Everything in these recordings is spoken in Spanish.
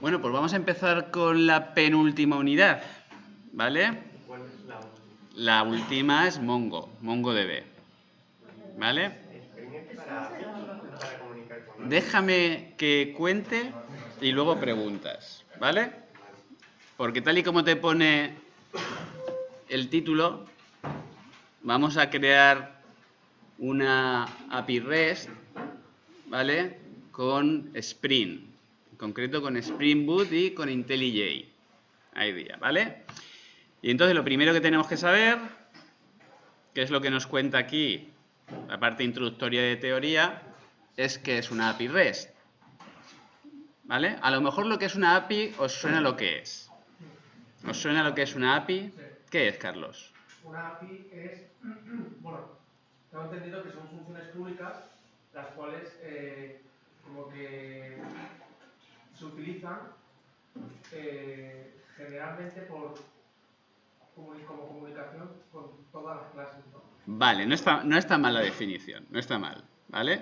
Bueno, pues vamos a empezar con la penúltima unidad, ¿vale? ¿Cuál es la última? La última es MongoDB, ¿vale? Spring es para comunicar con otros. Déjame que cuente y luego preguntas, ¿vale? Vale. Porque tal y como te pone el título, vamos a crear una API REST, ¿vale? Con Spring, en concreto con Spring Boot y con IntelliJ IDEA, ¿vale? Y entonces lo primero que tenemos que saber, que es lo que nos cuenta aquí la parte introductoria de teoría, es que es una API REST, ¿vale? A lo mejor lo que es una API os suena lo que es. ¿Os suena lo que es una API? ¿Qué es, Carlos? Una API es, bueno, tengo entendido que son funciones públicas las cuales como que se utilizan generalmente como comunicación con todas las clases, ¿no? Vale, no está mal la definición, no está mal, ¿vale?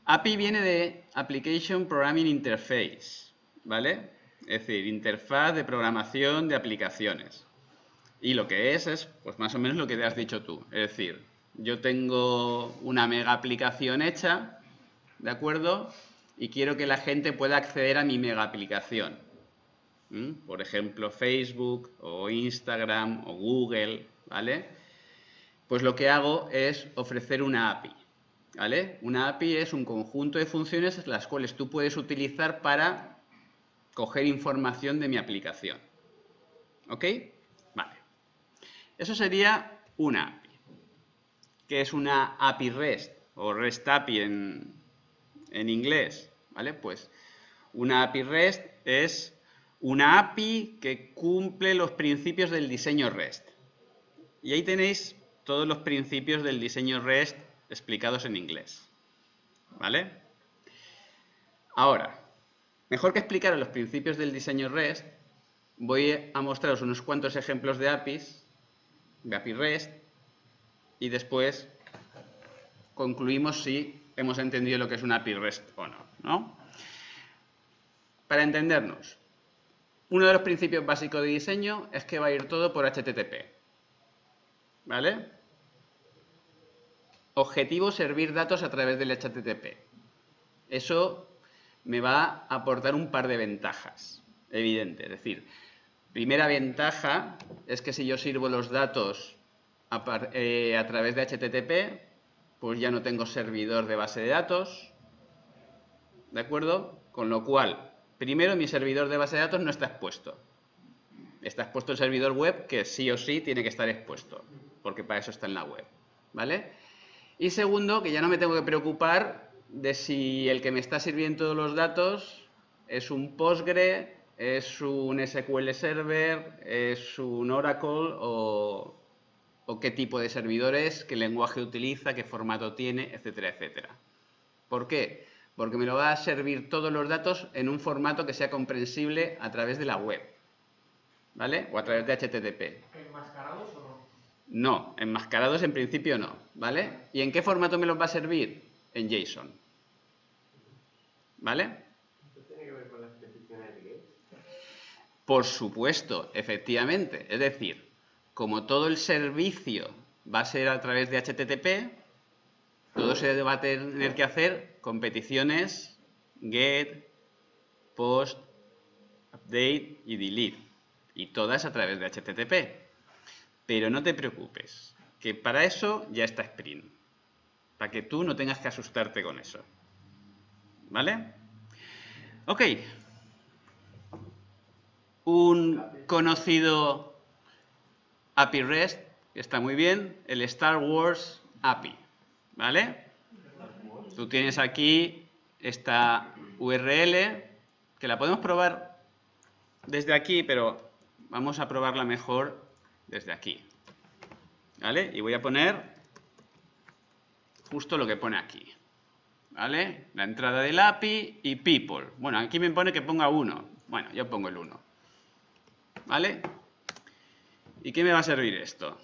API viene de Application Programming Interface, ¿vale? Es decir, interfaz de programación de aplicaciones. Y lo que es, pues más o menos lo que te has dicho tú. Es decir, yo tengo una mega aplicación hecha, ¿de acuerdo? Y quiero que la gente pueda acceder a mi mega aplicación. Por ejemplo, Facebook o Instagram o Google, ¿vale? Pues lo que hago es ofrecer una API, ¿vale? Una API es un conjunto de funciones las cuales tú puedes utilizar para coger información de mi aplicación. ¿Ok? Vale. Eso sería una API. ¿Qué es una API REST o REST API en inglés? ¿Vale? Pues una API REST es una API que cumple los principios del diseño REST. Y ahí tenéis todos los principios del diseño REST explicados en inglés. ¿Vale? Ahora, mejor que explicar los principios del diseño REST, voy a mostraros unos cuantos ejemplos de APIs, de API REST, y después concluimos si hemos entendido lo que es una API REST o no, ¿no? Para entendernos, uno de los principios básicos de diseño es que va a ir todo por HTTP. ¿Vale? Objetivo, servir datos a través del HTTP. Eso me va a aportar un par de ventajas, evidente. Es decir, primera ventaja es que si yo sirvo los datos a través de HTTP, pues ya no tengo servidor de base de datos, ¿de acuerdo? Con lo cual, primero mi servidor de base de datos no está expuesto. Está expuesto el servidor web, que sí o sí tiene que estar expuesto, porque para eso está en la web, ¿vale? Y segundo, que ya no me tengo que preocupar de si el que me está sirviendo los datos es un Postgre, es un SQL Server, es un Oracle o qué tipo de servidor es, qué lenguaje utiliza, qué formato tiene, etcétera, etcétera. ¿Por qué? Porque me lo va a servir todos los datos en un formato que sea comprensible a través de la web, ¿vale? O a través de HTTP. ¿Enmascarados o no? No, enmascarados en principio no, ¿vale? ¿Y en qué formato me los va a servir? En JSON. ¿Vale? ¿Esto tiene que ver con las peticiones de GET? Por supuesto, efectivamente. Es decir, como todo el servicio va a ser a través de HTTP, todo se va a tener que hacer con peticiones GET, POST, UPDATE y DELETE. Y todas a través de HTTP. Pero no te preocupes, que para eso ya está Spring. Para que tú no tengas que asustarte con eso. ¿Vale? Ok. Un conocido API REST, que está muy bien, el Star Wars API. ¿Vale? Tú tienes aquí esta URL, que la podemos probar desde aquí, pero vamos a probarla mejor desde aquí. ¿Vale? Y voy a poner justo lo que pone aquí. ¿Vale? La entrada del API y people. Bueno, aquí me pone que ponga 1. Bueno, yo pongo el 1. ¿Vale? ¿Y qué me va a servir esto?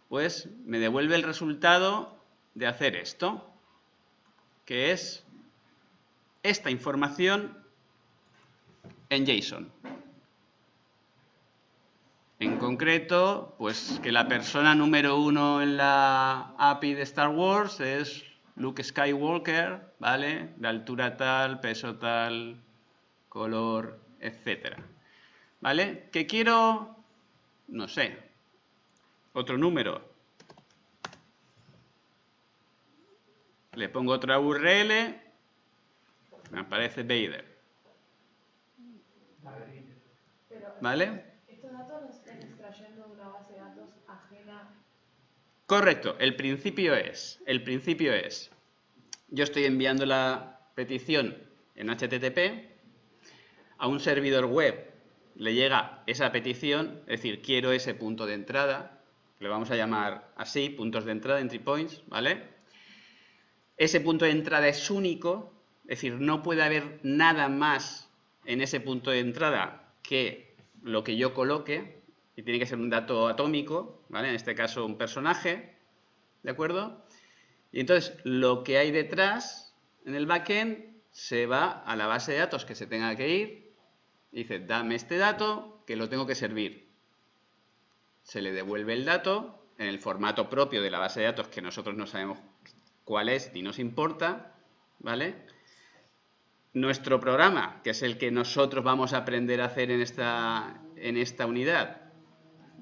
Pues me devuelve el resultado de hacer esto, que es esta información en JSON. En concreto, pues que la persona número 1 en la API de Star Wars es Luke Skywalker, ¿vale? De altura tal, peso tal, color, etcétera. ¿Vale? Que quiero, no sé, otro número. Le pongo otra URL, me aparece Vader. ¿Vale? ¿Estos datos los están extrayendo de una base de datos ajena? Correcto, el principio es, yo estoy enviando la petición en HTTP, a un servidor web le llega esa petición, es decir, quiero ese punto de entrada, le vamos a llamar así, puntos de entrada, entry points, ¿vale? Ese punto de entrada es único, es decir, no puede haber nada más en ese punto de entrada que lo que yo coloque, y tiene que ser un dato atómico, ¿vale? En este caso un personaje, ¿de acuerdo? Y entonces lo que hay detrás en el backend se va a la base de datos que se tenga que ir, y dice, dame este dato que lo tengo que servir. Se le devuelve el dato en el formato propio de la base de datos que nosotros no sabemos cuál es ni nos importa, ¿vale? Nuestro programa, que es el que nosotros vamos a aprender a hacer en esta unidad,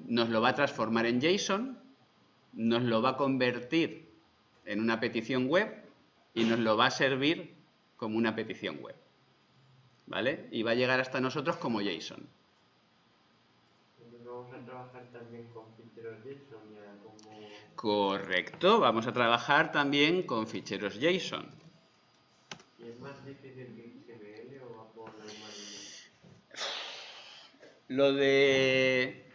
nos lo va a transformar en JSON, nos lo va a convertir en una petición web y nos lo va a servir como una petición web, ¿vale? Y va a llegar hasta nosotros como JSON. Vamos a trabajar también con ficheros JSON ya como... Correcto, vamos a trabajar también con ficheros JSON. ¿Y es más difícil que XML o va por la misma línea? Lo de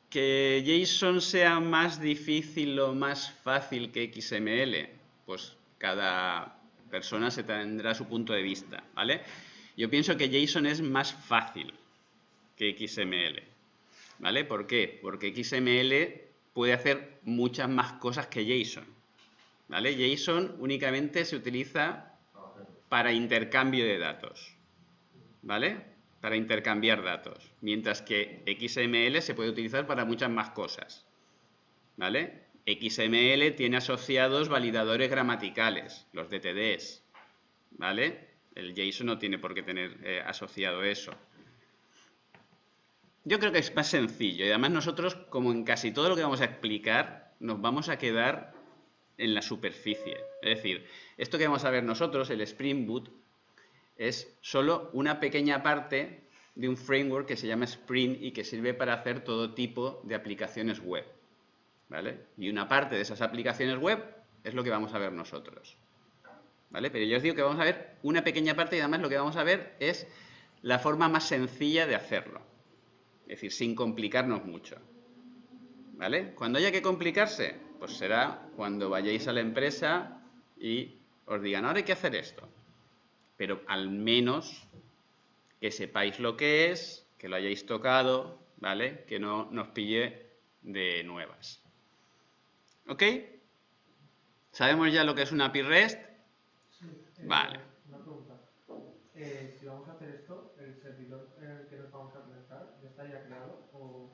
que JSON sea más difícil o más fácil que XML, pues cada persona se tendrá su punto de vista, ¿vale? Yo pienso que JSON es más fácil que XML, ¿vale? ¿Por qué? Porque XML puede hacer muchas más cosas que JSON, ¿vale? JSON únicamente se utiliza para intercambio de datos, ¿vale? Para intercambiar datos, mientras que XML se puede utilizar para muchas más cosas, ¿vale? XML tiene asociados validadores gramaticales, los DTDs, ¿vale? El JSON no tiene por qué tener asociado eso. Yo creo que es más sencillo y además nosotros, como en casi todo lo que vamos a explicar, nos vamos a quedar en la superficie. Es decir, esto que vamos a ver nosotros, el Spring Boot, es solo una pequeña parte de un framework que se llama Spring y que sirve para hacer todo tipo de aplicaciones web, ¿vale? Y una parte de esas aplicaciones web es lo que vamos a ver nosotros, ¿vale? Pero yo os digo que vamos a ver una pequeña parte y además lo que vamos a ver es la forma más sencilla de hacerlo. Es decir, sin complicarnos mucho, ¿vale? Cuando haya que complicarse, pues será cuando vayáis a la empresa y os digan, ahora hay que hacer esto. Pero al menos que sepáis lo que es, que lo hayáis tocado, ¿vale? Que no nos pille de nuevas. ¿Ok? ¿Sabemos ya lo que es una API REST? Sí, Vale. Una pregunta. Si vamos a hacer esto, ¿el servidor en el que nos vamos a conectar ya está ya creado? O...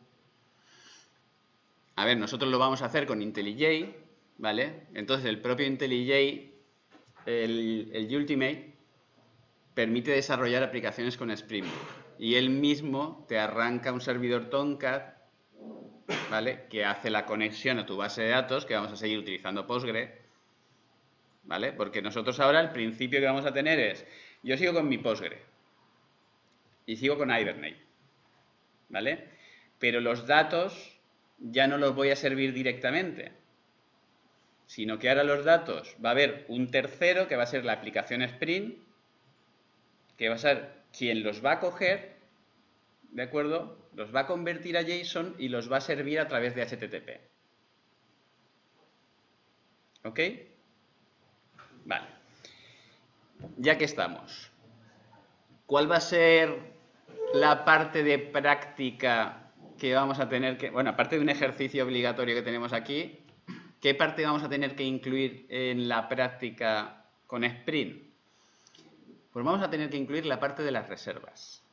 A ver, nosotros lo vamos a hacer con IntelliJ, ¿vale? Entonces el propio IntelliJ, el Ultimate, permite desarrollar aplicaciones con Spring Boot. Y él mismo te arranca un servidor Tomcat, ¿vale? Que hace la conexión a tu base de datos, que vamos a seguir utilizando Postgre, ¿vale? Porque nosotros ahora el principio que vamos a tener es, yo sigo con mi Postgre y sigo con Hibernate, ¿vale? Pero los datos ya no los voy a servir directamente, sino que ahora los datos va a haber un tercero que va a ser la aplicación Spring, que va a ser quien los va a coger, ¿de acuerdo? Los va a convertir a JSON y los va a servir a través de HTTP. ¿Ok? Vale. Ya que estamos, ¿cuál va a ser la parte de práctica que vamos a tener que... Bueno, aparte de un ejercicio obligatorio que tenemos aquí, ¿qué parte vamos a tener que incluir en la práctica con Spring? Pues vamos a tener que incluir la parte de las reservas.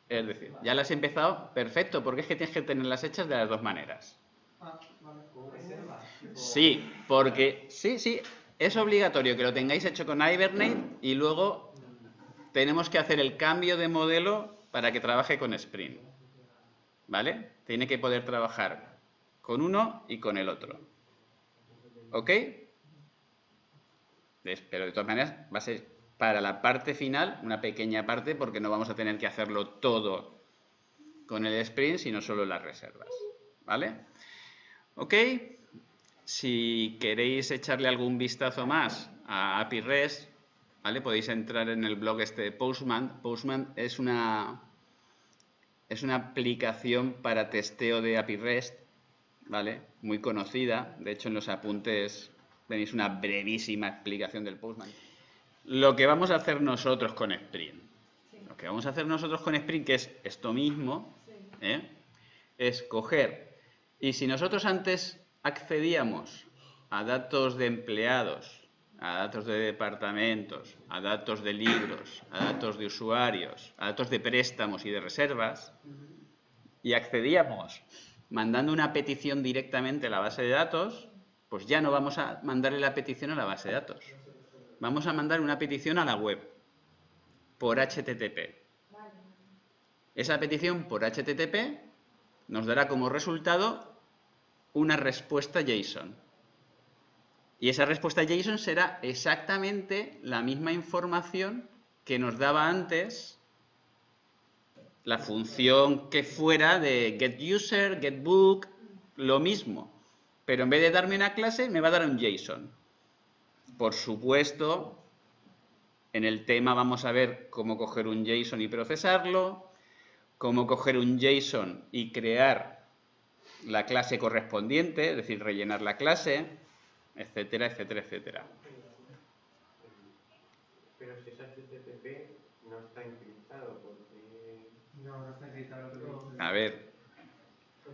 Es decir, ya las he empezado, perfecto, porque es que tienes que tenerlas hechas de las dos maneras. Sí, porque sí, es obligatorio que lo tengáis hecho con Hibernate y luego tenemos que hacer el cambio de modelo para que trabaje con Spring. ¿Vale? Tiene que poder trabajar con uno y con el otro. ¿Ok? Pero de todas maneras va a ser para la parte final una pequeña parte porque no vamos a tener que hacerlo todo con el Spring, sino solo las reservas. ¿Vale? ¿Ok? Si queréis echarle algún vistazo más a API REST, ¿vale? Podéis entrar en el blog de Postman. Postman es una aplicación para testeo de API REST, ¿vale? Muy conocida. De hecho, en los apuntes tenéis una brevísima explicación del Postman. Lo que vamos a hacer nosotros con Spring. Lo que vamos a hacer nosotros con Spring, que es esto mismo, es coger. Y si nosotros antes accedíamos a datos de empleados, a datos de departamentos, a datos de libros, a datos de usuarios, a datos de préstamos y de reservas, y accedíamos mandando una petición directamente a la base de datos, pues ya no vamos a mandarle la petición a la base de datos. Vamos a mandar una petición a la web por HTTP. Esa petición por HTTP nos dará como resultado una respuesta JSON. Y esa respuesta JSON será exactamente la misma información que nos daba antes la función que fuera de getUser, getBook, lo mismo. Pero en vez de darme una clase, me va a dar un JSON. Por supuesto, en el tema vamos a ver cómo coger un JSON y procesarlo, cómo coger un JSON y crear la clase correspondiente, es decir, rellenar la clase, etcétera, etcétera, etcétera. Pero si es HTTP, no está encriptado, porque... No está encriptado. Pero... A ver,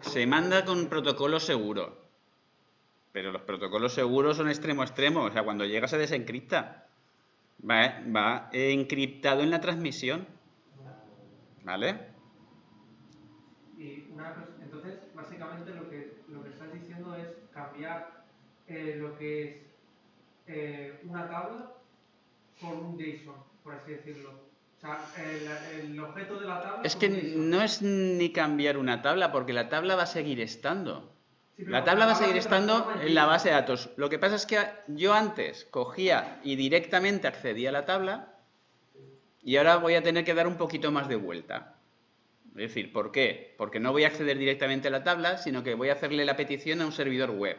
se manda con protocolo seguro, pero los protocolos seguros son extremo a extremo, o sea, cuando llega se desencripta. Va encriptado en la transmisión. ¿Vale? Y entonces, básicamente lo que estás diciendo es cambiar lo que es una tabla por un JSON, por así decirlo. O sea, el objeto de la tabla es por que un JSON. no es ni cambiar una tabla, porque la tabla va a seguir estando. Sí, La tabla va a seguir estando en la base de datos. Lo que pasa es que yo antes cogía y directamente accedía a la tabla y ahora voy a tener que dar un poquito más de vuelta. Es decir, ¿por qué? Porque no voy a acceder directamente a la tabla, sino que voy a hacerle la petición a un servidor web,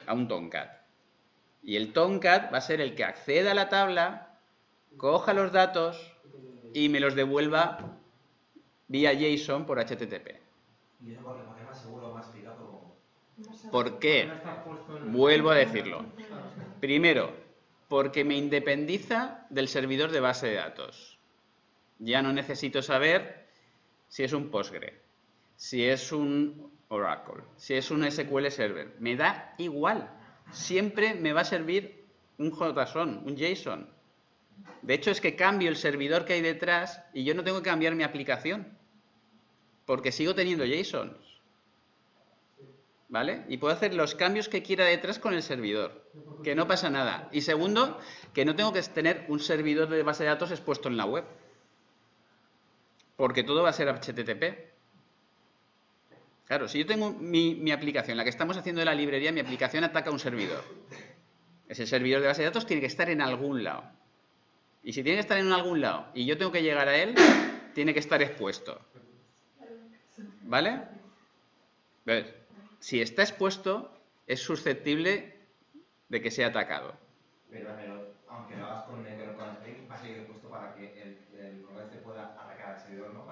a un Tomcat. Y el Tomcat va a ser el que acceda a la tabla, coja los datos y me los devuelva vía JSON por HTTP. ¿Y eso por qué más seguro, más eficaz o...? ¿Por qué? Vuelvo a decirlo. Primero, porque me independiza del servidor de base de datos. Ya no necesito saber si es un Postgre, si es un Oracle, si es un SQL Server. Me da igual. Siempre me va a servir un JSON, un JSON. De hecho, es que cambio el servidor que hay detrás y yo no tengo que cambiar mi aplicación, porque sigo teniendo JSON. ¿Vale? Y puedo hacer los cambios que quiera detrás con el servidor, que no pasa nada. Y segundo, que no tengo que tener un servidor de base de datos expuesto en la web, porque todo va a ser HTTP. Claro, si yo tengo mi aplicación, la que estamos haciendo de la librería, mi aplicación ataca a un servidor. Ese servidor de base de datos tiene que estar en algún lado. Y si tiene que estar en algún lado y yo tengo que llegar a él, tiene que estar expuesto. ¿Vale? ¿Ves? Si está expuesto, es susceptible de que sea atacado. Pero aunque lo hagas con Spring, va a seguir expuesto para que el OS pueda atacar al servidor, ¿no?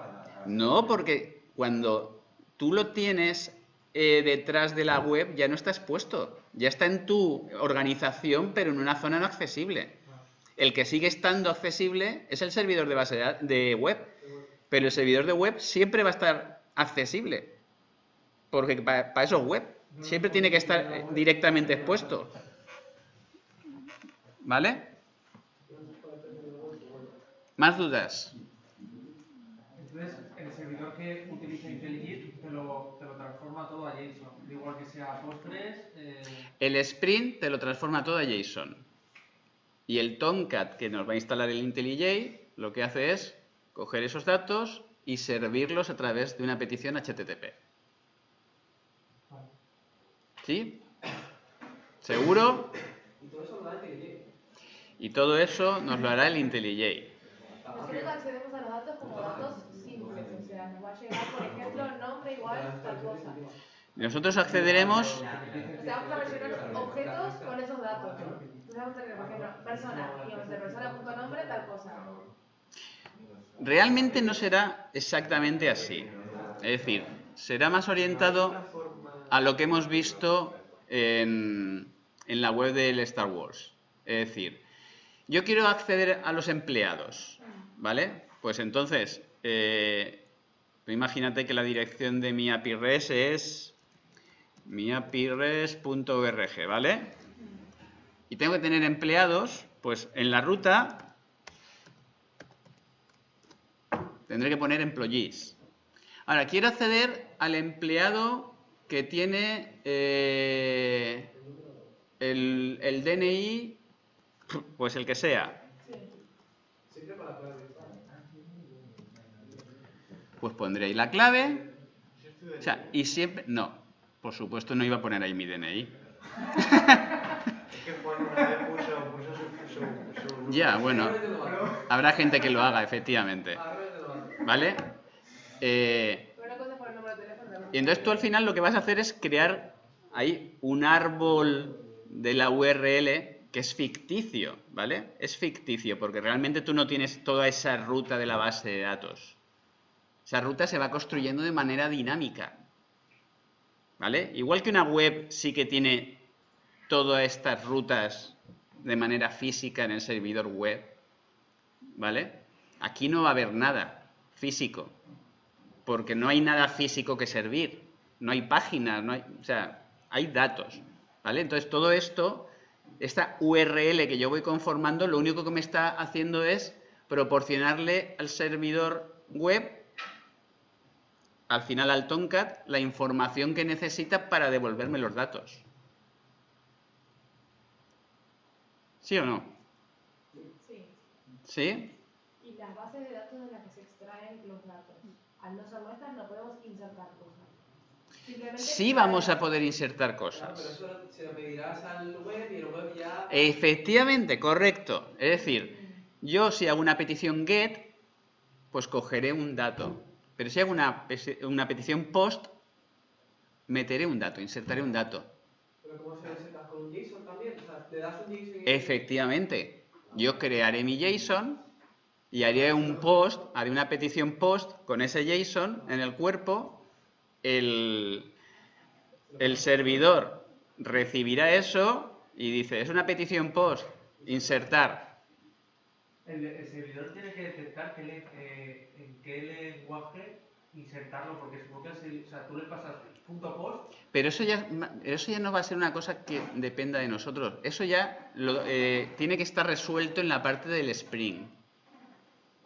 No, porque cuando tú lo tienes detrás de la web, ya no está expuesto. Ya está en tu organización, pero en una zona no accesible. El que sigue estando accesible es el servidor de base de web. Pero el servidor de web siempre va a estar accesible. Porque para eso es web. Siempre tiene que estar directamente expuesto. ¿Vale? ¿Más dudas? Entonces, el servidor que utiliza IntelliJ te lo transforma todo a JSON. Da igual que sea Postgres. El Spring te lo transforma todo a JSON. Y el Tomcat que nos va a instalar el IntelliJ lo que hace es coger esos datos y servirlos a través de una petición HTTP. ¿Sí? ¿Seguro? Y todo eso lo da IntelliJ. Y todo eso nos lo hará el IntelliJ. Nosotros accedemos a los datos como datos simples, o sea, nos va a llegar, por ejemplo, nombre igual tal cosa. Nosotros accederemos... O sea, vamos a rellenar objetos con esos datos. Entonces vamos a tener, por ejemplo, persona, y vamos a hacer persona.nombre tal cosa. Realmente no será exactamente así. Es decir, será más orientado a lo que hemos visto en la web del Star Wars. Es decir, yo quiero acceder a los empleados, ¿vale? Pues entonces, imagínate que la dirección de mi API REST es miapires.org, ¿vale? Y tengo que tener empleados, pues en la ruta tendré que poner employees. Ahora, quiero acceder al empleado que tiene el DNI, pues el que sea. Pues pondré ahí la clave. O sea, y siempre... No, por supuesto no iba a poner ahí mi DNI. Es que Juan una vez puso su Ya, bueno, habrá gente que lo haga, efectivamente. ¿Vale? Una cosa es por el número de teléfono. Y entonces tú al final lo que vas a hacer es crear ahí un árbol de la URL que es ficticio, ¿vale? Es ficticio porque realmente tú no tienes toda esa ruta de la base de datos. Esa ruta se va construyendo de manera dinámica, ¿vale? Igual que una web sí que tiene todas estas rutas de manera física en el servidor web, ¿vale? Aquí no va a haber nada físico, porque no hay nada físico que servir, no hay páginas, no hay, o sea, hay datos, ¿vale? Entonces todo esto, esta URL que yo voy conformando, lo único que me está haciendo es proporcionarle al servidor web, al final al Tomcat, la información que necesita para devolverme los datos. ¿Sí o no? Sí. ¿Sí? Y las bases de datos de las que se extraen los datos. Al no ser nuestras no podemos insertar cosas. Simplemente Sí vamos a poder insertar cosas. Pero eso se lo pedirás al web y el web ya... Efectivamente, correcto. Es decir, yo si hago una petición GET, pues cogeré un dato. Pero si hago una petición POST, meteré un dato, insertaré un dato. ¿Pero cómo se lo insertas con un JSON también? O sea, ¿le das un JSON? Efectivamente, yo crearé mi JSON y haré un POST, haré una petición POST con ese JSON en el cuerpo. El servidor recibirá eso y dice, es una petición POST, insertar. El servidor tiene que detectar en qué lenguaje insertarlo, porque supongo que o sea, tú le pasas .post. Pero eso ya no va a ser una cosa que dependa de nosotros. Eso ya tiene que estar resuelto en la parte del Spring.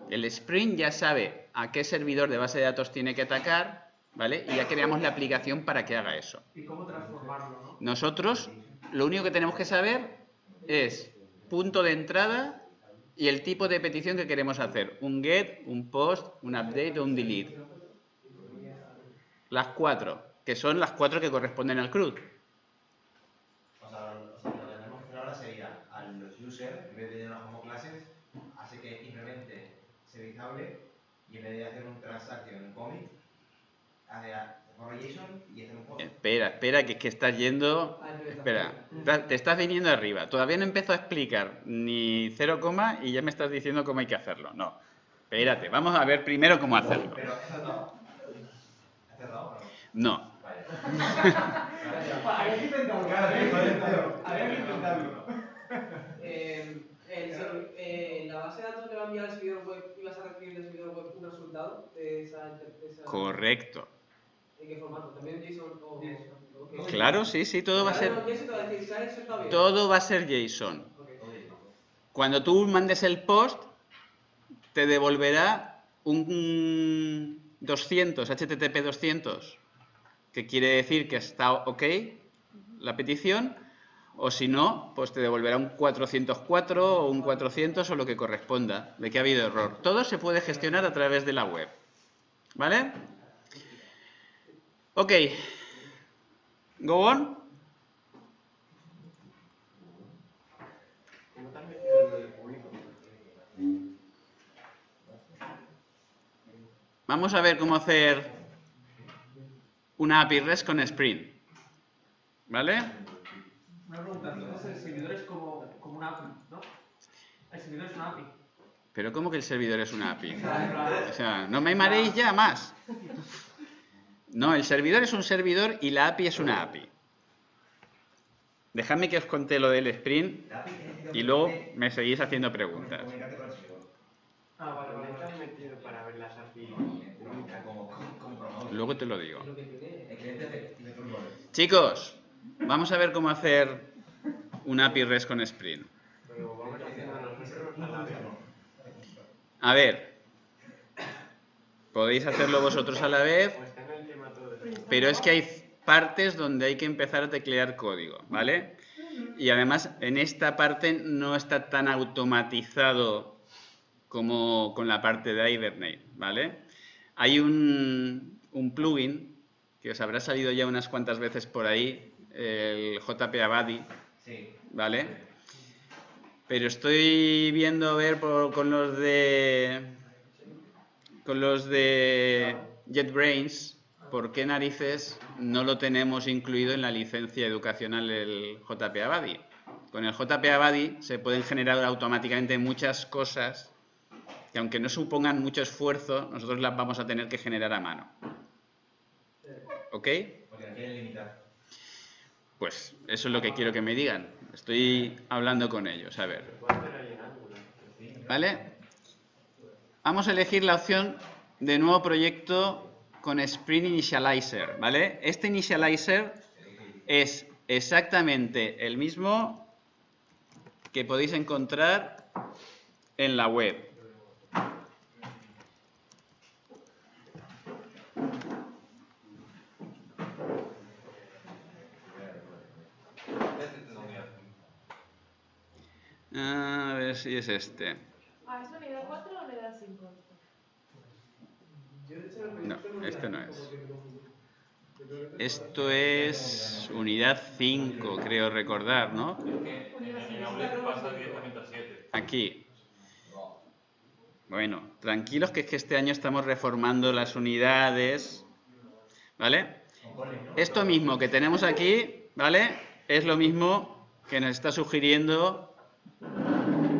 El Spring ya sabe a qué servidor de base de datos tiene que atacar, ¿vale? Y ya creamos la aplicación para que haga eso. ¿Y cómo transformarlo, no? Nosotros lo único que tenemos que saber es punto de entrada y el tipo de petición que queremos hacer. Un get, un post, un update o un delete. Las 4, que son las 4 que corresponden al CRUD. O sea, lo que tenemos que hacer ahora sería a los users, en vez de tenerlos como clases, hace que implemente servizable y en vez de hacer un transaction en commit, hace forma JSON y hacer un post. Espera, que es que estás yendo... Espera, te estás viniendo arriba. Todavía no empiezo a explicar ni 0, y ya me estás diciendo cómo hay que hacerlo. No, espérate, vamos a ver primero cómo hacerlo. Pero, ¿has cerrado o no? No. Vale. Había que intentarlo. Había que intentarlo. La base de datos que va a enviar el servidor web, ¿ibas a recibir del servidor web un resultado de esa... Correcto. ¿En qué formato? ¿También JSON o...? JSON. Claro, sí, todo va a ser... Todo va a ser JSON. Cuando tú mandes el post, te devolverá un 200, HTTP 200, que quiere decir que está ok la petición, o si no, pues te devolverá un 404 o un 400 o lo que corresponda, de que ha habido error. Todo se puede gestionar a través de la web. ¿Vale? Ok. Go on. ¿Cómo te has metido en el público? Vamos a ver cómo hacer una API REST con Spring. ¿Vale? Una pregunta, entonces el servidor es como una API, ¿no? El servidor es una API. Pero ¿cómo que el servidor es una API? O sea, no me mareéis ya más. No, el servidor es un servidor y la API es una API. Dejadme que os conté lo del Spring y luego me seguís haciendo preguntas. Comunicarte con el servidor. Ah, vale, ¿Dónde vale, te vale. has metido para ver las API? Como programador. Luego te lo digo. El cliente de tu rol. Chicos, vamos a ver cómo hacer una API REST con Spring. Pero vamos haciendo nosotros a la vez. A ver, podéis hacerlo vosotros a la vez, O está en el tema todo eso. pero es que hay partes donde hay que empezar a teclear código, ¿vale? Y además en esta parte no está tan automatizado como con la parte de Hibernate, ¿vale? Hay un plugin que os habrá salido ya unas cuantas veces por ahí, el JPA-Buddy, Sí. ¿vale? Pero estoy viendo a ver con los de JetBrains por qué narices no lo tenemos incluido en la licencia educacional el JPA-Buddy. Con el JPA-Buddy se pueden generar automáticamente muchas cosas que aunque no supongan mucho esfuerzo, nosotros las vamos a tener que generar a mano. ¿Ok? Porque la quieren limitar. Pues eso es lo que quiero que me digan. Estoy hablando con ellos, a ver. Puedes hacer ahí en Angular. ¿Vale? Vamos a elegir la opción de nuevo proyecto con Spring Initializer, ¿vale? Este Initializer es exactamente el mismo que podéis encontrar en la web. A ver si es este. Ah, ¿es unidad 4 o unidad 5? No, este no es. Esto es unidad 5, creo recordar, ¿no? En Aule pasa directamente a 7. Aquí. Bueno, tranquilos que es que este año estamos reformando las unidades, ¿vale? Esto mismo que tenemos aquí, ¿vale? Es lo mismo que nos está sugiriendo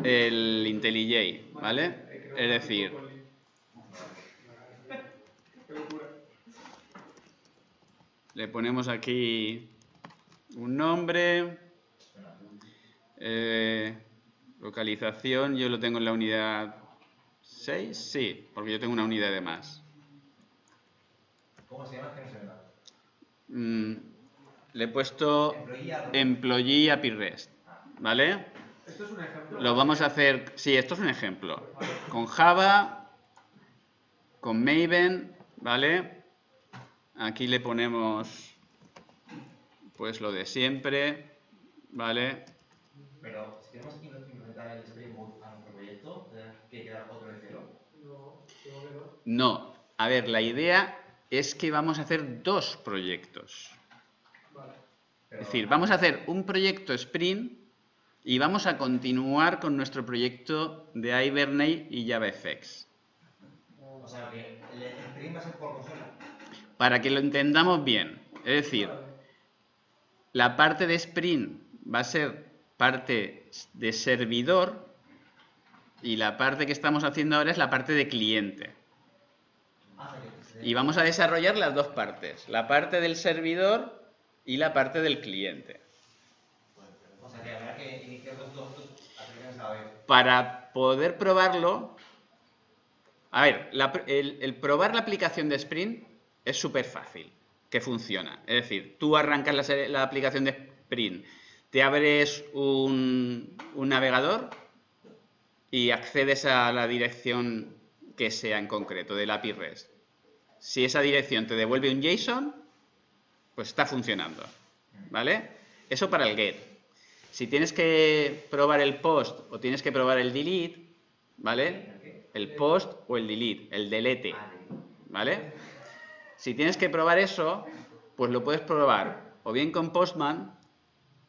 el IntelliJ, ¿vale? Es decir, le ponemos aquí un nombre, localización, yo lo tengo en la unidad 6, sí, porque yo tengo una unidad de más. ¿Cómo se llama? Que no se ve. Le he puesto Employee API REST, ¿vale? Esto es un ejemplo. Lo vamos a hacer, sí, esto es un ejemplo, con Java, con Maven, ¿vale? Aquí le ponemos pues lo de siempre, ¿vale? Pero si queremos implementar el Spring Boot a nuestro proyecto, ¿tenemos que crear otro de cero? No, creo que no. No, a ver, la idea es que vamos a hacer dos proyectos. Vale. Es decir, vamos a hacer un proyecto Spring y vamos a continuar con nuestro proyecto de Hibernate y JavaFX. O sea, que el Spring va a ser por consola. Para que lo entendamos bien, es decir, la parte de Spring va a ser parte de servidor y la parte que estamos haciendo ahora es la parte de cliente. Y vamos a desarrollar las dos partes, la parte del servidor y la parte del cliente. O sea, que habrá que iniciar dos aplicaciones a la vez. Para poder probarlo, a ver, el probar la aplicación de Spring es súper fácil, que funciona. Es decir, tú arrancas la aplicación de Spring, te abres un navegador y accedes a la dirección que sea en concreto del API REST. Si esa dirección te devuelve un JSON, pues está funcionando, ¿vale? Eso para el get. Si tienes que probar el post o tienes que probar el delete, ¿vale? El post o el delete, ¿vale? Si tienes que probar eso, pues lo puedes probar o bien con Postman,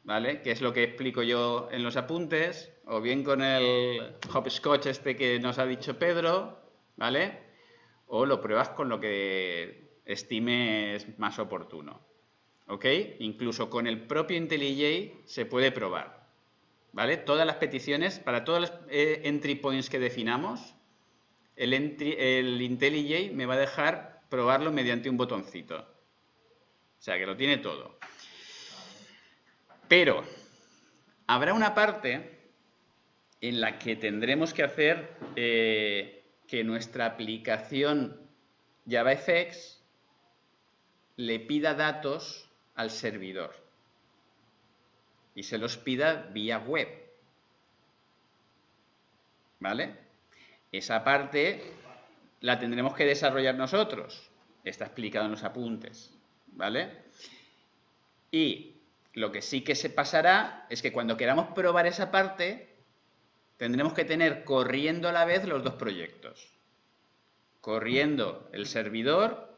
¿vale? Que es lo que explico yo en los apuntes, o bien con el hopscotch este que nos ha dicho Pedro, ¿vale? O lo pruebas con lo que estimes más oportuno, ¿ok? Incluso con el propio IntelliJ se puede probar, ¿vale? Todas las peticiones, para todas las entry points que definamos, el IntelliJ me va a dejar probarlo mediante un botoncito. O sea, que lo tiene todo. Pero habrá una parte en la que tendremos que hacer que nuestra aplicación JavaFX le pida datos al servidor y se los pida vía web, ¿vale? Esa parte la tendremos que desarrollar nosotros, está explicado en los apuntes, ¿vale? Y lo que sí que se pasará es que cuando queramos probar esa parte, tendremos que tener corriendo a la vez los dos proyectos. Corriendo el servidor,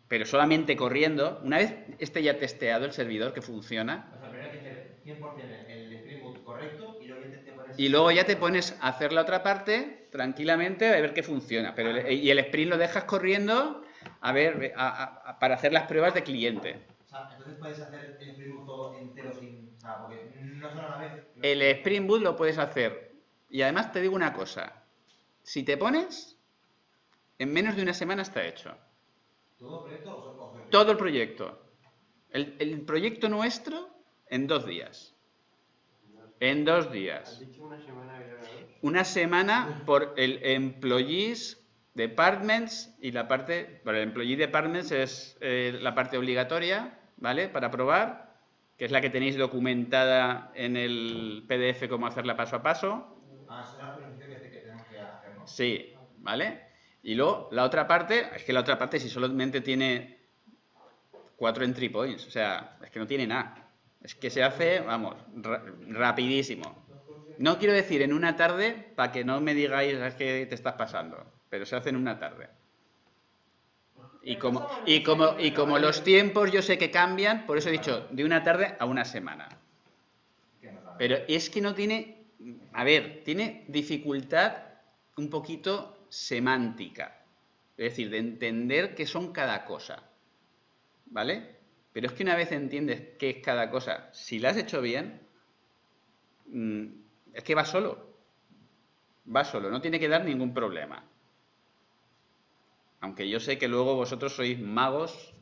pero solamente corriendo. Una vez esté ya testeado el servidor que funciona. O sea, primero hay que hacer 100% el Spring Boot correcto Y luego ya te pones a hacer la otra parte tranquilamente a ver qué funciona. Y el Spring lo dejas corriendo a ver, para hacer las pruebas de cliente. O sea, entonces puedes hacer el Spring Boot todo entero sin... O sea, porque no solo a la vez... El Spring Boot lo puedes hacer. Y además te digo una cosa. Si te pones, en menos de una semana está hecho. ¿Todo el proyecto o Todo el proyecto. El proyecto nuestro en 2 días. En 2 días. ¿Has dicho una semana y ahora 2? Una semana por el Employees Departments y la parte... Bueno, el Employee Departments es la parte obligatoria, ¿vale? Para probar, que es la que tenéis documentada en el PDF cómo hacerla paso a paso. Ah, eso es la planificación que tenemos que hacer, ¿no? Sí, ¿vale? Y luego, la otra parte, es que la otra parte si solamente tiene 4 entry points, o sea, es que no tiene nada. Es que se hace, vamos, rapidísimo. No quiero decir en una tarde, para que no me digáis es que te estás pasando, pero se hace en una tarde. Y como los tiempos yo sé que cambian, por eso he dicho de una tarde a una semana. Pero es que no tiene, a ver, tiene dificultad un poquito semántica, es decir, de entender qué son cada cosa, ¿vale? Pero es que una vez entiendes qué es cada cosa, si la has hecho bien, es que va solo, no tiene que dar ningún problema. Aunque yo sé que luego vosotros sois magos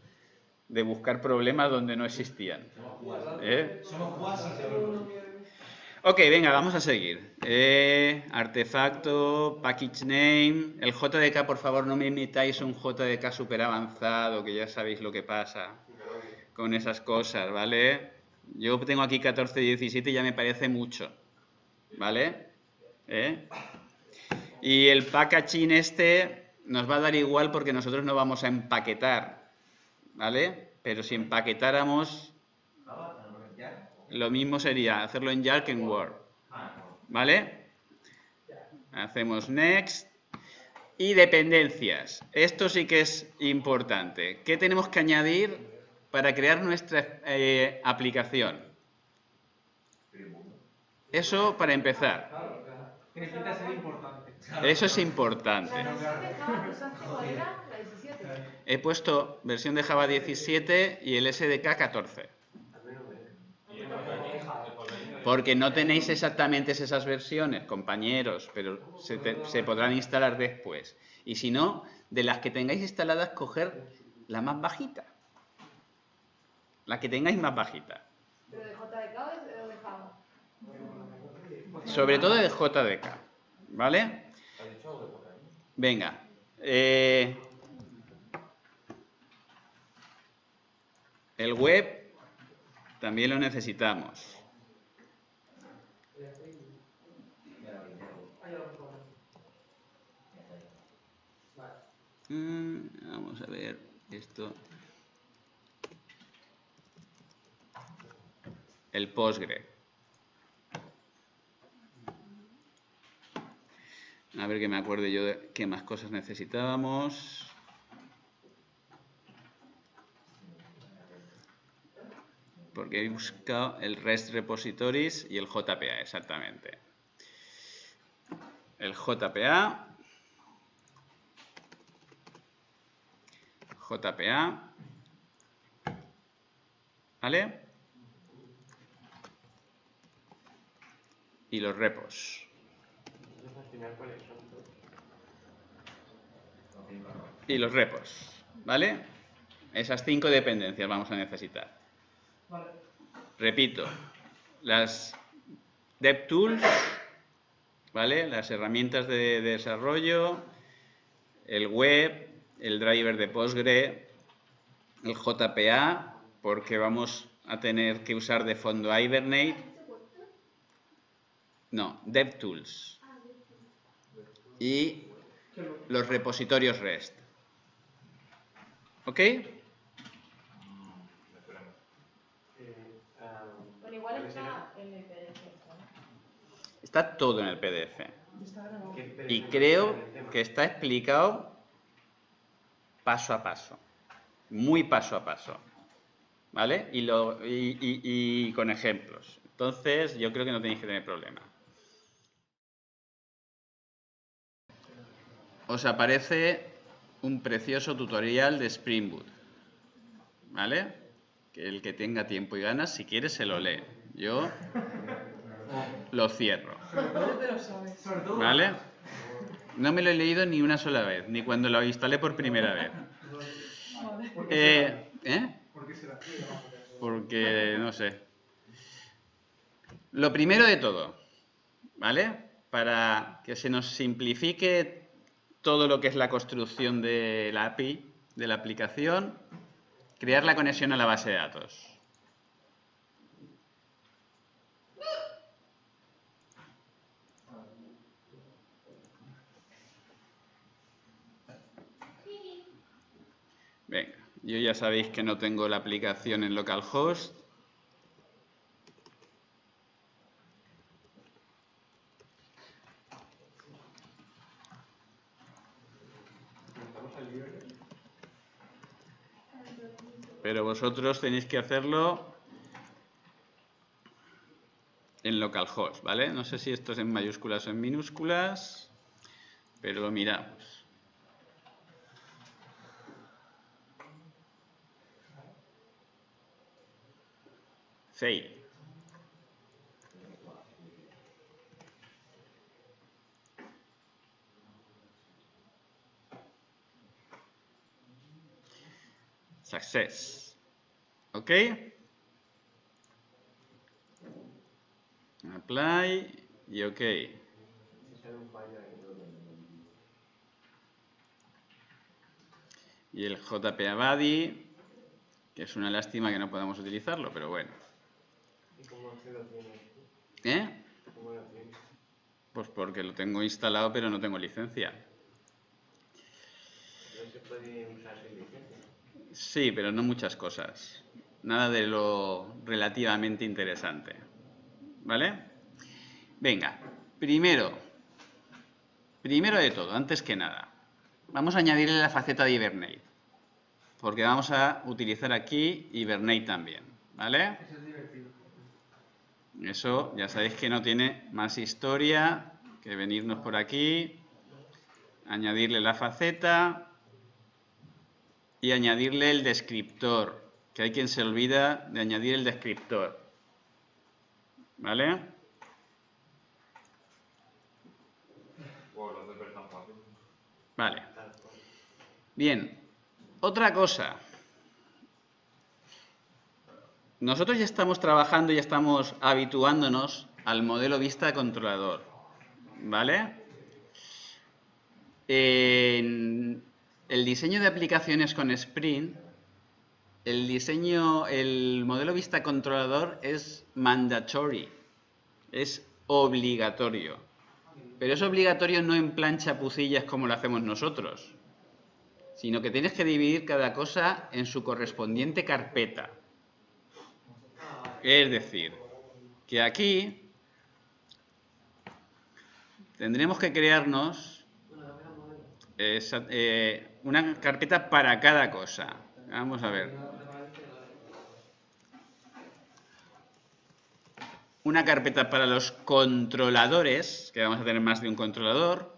de buscar problemas donde no existían. Somos jugadas sin saberlo. Ok, venga, vamos a seguir. Artefacto, package name. El JDK, por favor, no me imitáis un JDK súper avanzado, que ya sabéis lo que pasa con esas cosas, ¿vale? Yo tengo aquí 14.17 y ya me parece mucho, ¿vale? Y el packaging este nos va a dar igual porque nosotros no vamos a empaquetar, ¿vale? Pero si empaquetáramos, lo mismo sería hacerlo en Jar que en Word, ¿vale? Hacemos Next. Y dependencias. Esto sí que es importante. ¿Qué tenemos que añadir para crear nuestra aplicación? Eso para empezar. Necesita ser importante. Eso es importante. La versión de Java que usaste, ¿cuál era? La 17. He puesto versión de Java 17 y el SDK 14. Porque no tenéis exactamente esas versiones, compañeros, pero se podrán instalar después. Y si no, de las que tengáis instaladas, coger la más bajita. La que tengáis más bajita. ¿Pero de JDK o de Java? Sobre todo de JDK. ¿Vale? Venga. El web también lo necesitamos. Vamos a ver esto. El Postgre. A ver que me acuerde yo de qué más cosas necesitábamos. Porque he buscado el REST Repositories y el JPA, exactamente. El JPA. ¿Vale? Y los repos. Y los repos, ¿vale? Esas 5 dependencias vamos a necesitar. Vale. Repito, las DevTools, ¿vale? Las herramientas de desarrollo, el web, el driver de Postgre, el JPA, porque vamos a tener que usar de fondo Hibernate. No, DevTools. Y los repositorios REST. ¿Ok? Bueno, igual está en el PDF. Está todo en el PDF. Y creo que está explicado paso a paso. Muy paso a paso. ¿Vale? Y con ejemplos. Entonces, yo creo que no tenéis que tener problema. Os aparece un precioso tutorial de Spring Boot. ¿Vale? Que el que tenga tiempo y ganas, si quiere, se lo lee. Yo lo cierro. ¿Vale? No me lo he leído ni una sola vez, ni cuando lo instalé por primera vez. ¿Por qué será? Porque, no sé. Lo primero de todo, ¿vale? Para que se nos simplifique todo lo que es la construcción de la API, de la aplicación, crear la conexión a la base de datos. Venga, yo ya sabéis que no tengo la aplicación en localhost. Pero vosotros tenéis que hacerlo en localhost, ¿vale? No sé si esto es en mayúsculas o en minúsculas, pero lo miramos. Fail. Success. ¿Ok? Apply y OK. Y el JPA Buddy, que es una lástima que no podamos utilizarlo, pero bueno. ¿Y cómo se lo tienes? ¿Eh? ¿Cómo lo tienes? Pues porque lo tengo instalado, pero no tengo licencia. ¿No se puede usar sin licencia? Sí, pero no muchas cosas. Nada de lo relativamente interesante. ¿Vale? Venga, primero de todo, antes que nada, vamos a añadirle la faceta de Hibernate. Porque vamos a utilizar aquí Hibernate también. ¿Vale? Eso es divertido. Eso ya sabéis que no tiene más historia que venirnos por aquí, añadirle la faceta y añadirle el descriptor, que hay quien se olvida de añadir el descriptor. ¿Vale? Wow, lo haces ver tan fácil. Vale. Bien. Otra cosa. Nosotros ya estamos trabajando, ya estamos habituándonos al modelo vista controlador. ¿Vale? En el diseño de aplicaciones con Spring, el modelo vista controlador es mandatory, es obligatorio. Pero es obligatorio no en plan chapucillas como lo hacemos nosotros. sino que tienes que dividir cada cosa en su correspondiente carpeta. Es decir, que aquí tendremos que crearnos una carpeta para cada cosa. Vamos a ver. Una carpeta para los controladores, que vamos a tener más de un controlador.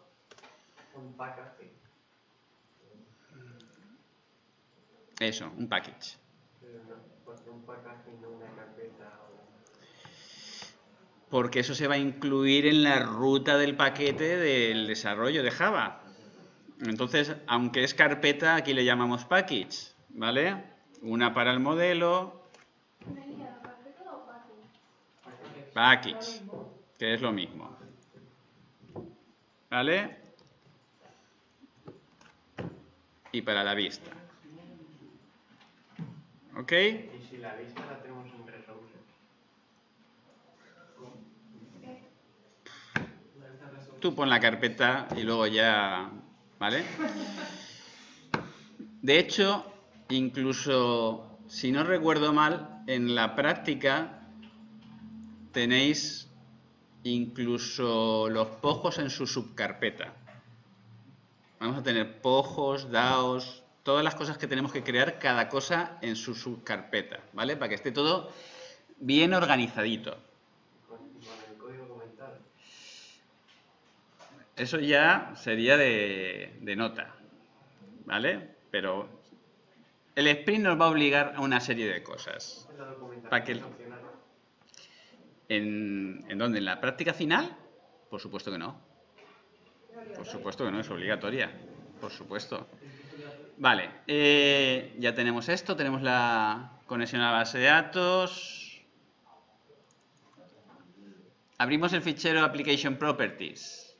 Un package. Eso, un package. Pero no, porque un package y no una carpeta. Porque eso se va a incluir en la ruta del paquete del desarrollo de Java. Entonces, aunque es carpeta, aquí le llamamos package, ¿vale? Una para el modelo. Package, que es lo mismo. ¿Vale? Y para la vista. ¿Ok? Y si la lista la tenemos en resources. Tú pon la carpeta y luego ya... ¿Vale? De hecho, incluso, si no recuerdo mal, en la práctica tenéis incluso los pojos en su subcarpeta. Vamos a tener pojos, DAOs, todas las cosas que tenemos que crear, cada cosa en su subcarpeta, ¿vale? Para que esté todo bien organizadito. Con el código comentado. Eso ya sería de nota, ¿vale? Pero el sprint nos va a obligar a una serie de cosas. La documentación ¿Para qué? es opcional. ¿En dónde? ¿En la práctica final? Por supuesto que no. Por supuesto que no, es obligatoria. Por supuesto. Vale, ya tenemos esto, tenemos la conexión a la base de datos. Abrimos el fichero Application Properties.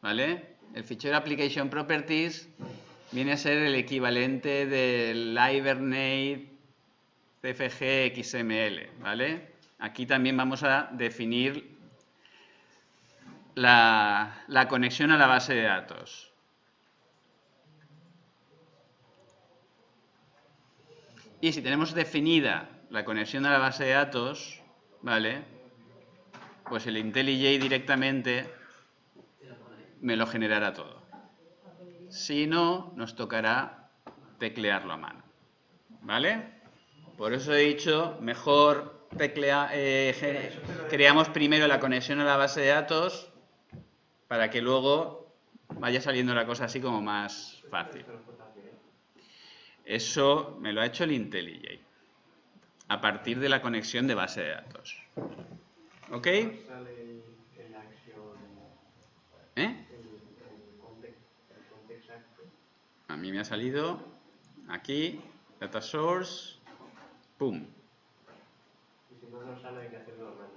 ¿Vale? El fichero Application Properties viene a ser el equivalente del Hibernate CFG XML, ¿vale? Aquí también vamos a definir la conexión a la base de datos. Y si tenemos definida la conexión a la base de datos, ¿vale? Pues el IntelliJ directamente me lo generará todo. Si no, nos tocará teclearlo a mano, ¿vale? Por eso he dicho, mejor creamos primero la conexión a la base de datos para que luego vaya saliendo la cosa así como más fácil. Eso me lo ha hecho el IntelliJ a partir de la conexión de base de datos. ¿Ok? Sale el acción, ¿Eh? el context actor. A mí me ha salido aquí, data source, pum. Y si no nos sale hay que hacerlo a mano.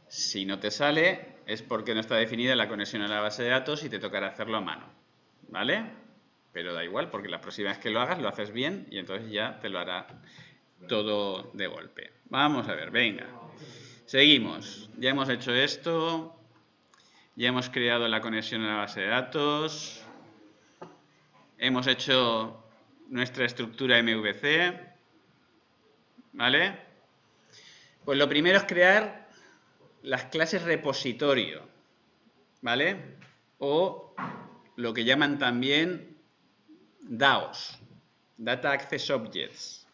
Si no te sale es porque no está definida la conexión a la base de datos y te tocará hacerlo a mano, ¿vale? Pero da igual porque la próxima vez que lo hagas lo haces bien y entonces ya te lo hará todo de golpe. Vamos a ver, venga. Seguimos. Ya hemos hecho esto. Ya hemos creado la conexión a la base de datos. Hemos hecho nuestra estructura MVC. ¿Vale? Pues lo primero es crear las clases repositorio. ¿Vale? O lo que llaman también DAOs. Data Access Objects.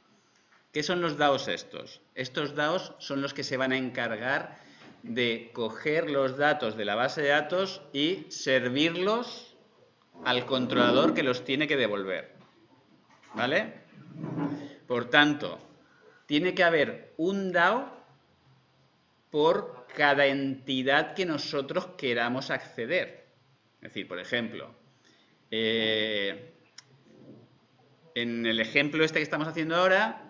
¿Qué son los DAOs estos? Estos DAOs son los que se van a encargar de coger los datos de la base de datos y servirlos al controlador que los tiene que devolver. ¿Vale? Por tanto, tiene que haber un DAO por cada entidad que nosotros queramos acceder. Es decir, por ejemplo, en el ejemplo este que estamos haciendo ahora,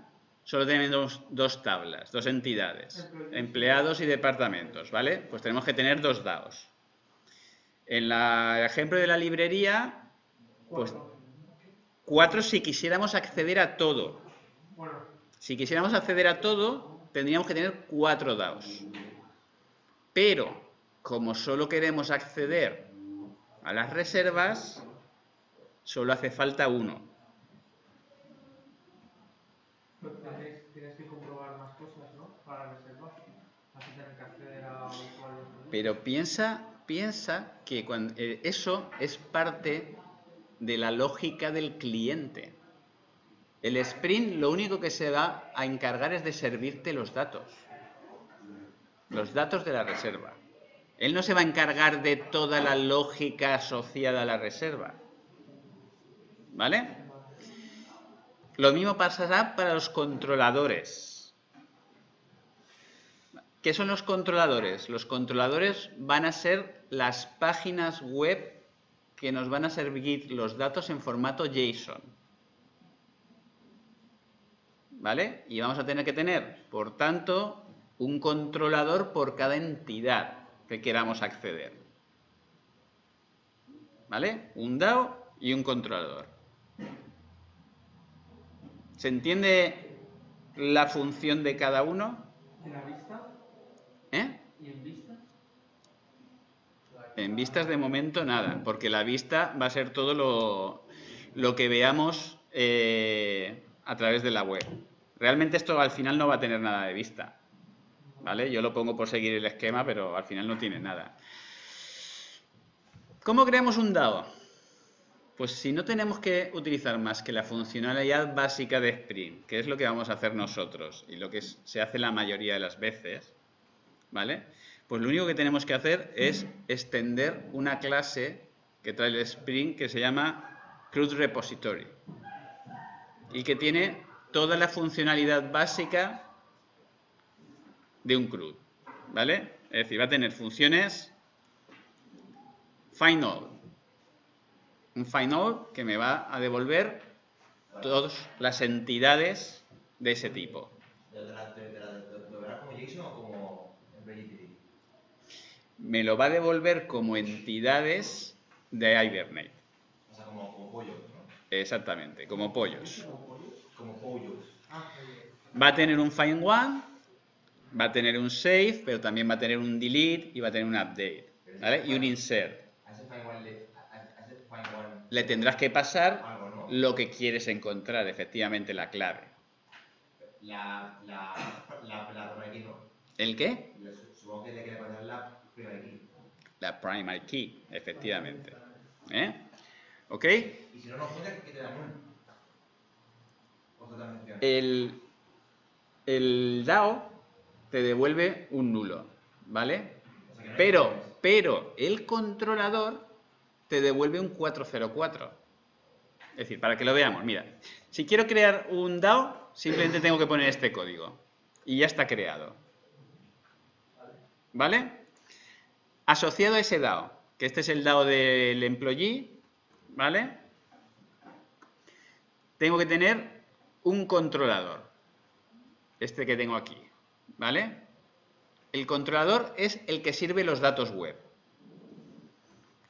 solo tenemos dos tablas, dos entidades, empleados y departamentos, ¿vale? Pues tenemos que tener dos DAOs. En el ejemplo de la librería, pues 4 si quisiéramos acceder a todo. Si quisiéramos acceder a todo, tendríamos que tener 4 DAOs. Pero, como solo queremos acceder a las reservas, solo hace falta uno. Pues tienes que comprobar más cosas, ¿no? Para reservar. Así tener que acceder a usuarios. Pero piensa que eso es parte de la lógica del cliente. El Sprint lo único que se va a encargar es de servirte los datos de la reserva. Él no se va a encargar de toda la lógica asociada a la reserva. ¿Vale? Lo mismo pasará para los controladores. ¿Qué son los controladores? Los controladores van a ser las páginas web que nos van a servir los datos en formato JSON. ¿Vale? Y vamos a tener que tener, por tanto, un controlador por cada entidad que queramos acceder. ¿Vale? Un DAO y un controlador. ¿Se entiende la función de cada uno? ¿En la vista? ¿Eh? ¿Y en vista? En vistas de momento nada, porque la vista va a ser todo lo que veamos a través de la web. Realmente esto al final no va a tener nada de vista. ¿Vale? Yo lo pongo por seguir el esquema, pero al final no tiene nada. ¿Cómo creamos un DAO? Pues si no tenemos que utilizar más que la funcionalidad básica de Sprint, que es lo que vamos a hacer nosotros y lo que se hace la mayoría de las veces, ¿vale? Pues lo único que tenemos que hacer es extender una clase que trae el Sprint que se llama CRUD Repository y que tiene toda la funcionalidad básica de un CRUD, ¿vale? Es decir, va a tener funciones find all, un find all que me va a devolver todas las entidades de ese tipo. ¿Lo verás como JSON o como Employee? Me lo va a devolver como entidades de Hibernate. O sea, como pollos, ¿no? Exactamente, como pollos. Como pollos. Va a tener un find one, va a tener un save, pero también va a tener un delete y va a tener un update, ¿vale? Y un insert. A ese find one Le tendrás que pasar algo, ¿no? lo que quieres encontrar, efectivamente, la clave. La primary key, ¿no? ¿El qué? Supongo que le quiere pasar la primary key. La primary key, efectivamente. ¿Eh? ¿Ok? Y si no nos cuenta, ¿qué te da null? Otra mención. El DAO te devuelve un nulo, ¿vale? O sea que no Pero el controlador te devuelve un 404. Es decir, para que lo veamos, mira, si quiero crear un DAO, simplemente tengo que poner este código y ya está creado. ¿Vale? Asociado a ese DAO, que este es el DAO del employee, ¿vale? Tengo que tener un controlador, este que tengo aquí, ¿vale? El controlador es el que sirve los datos web,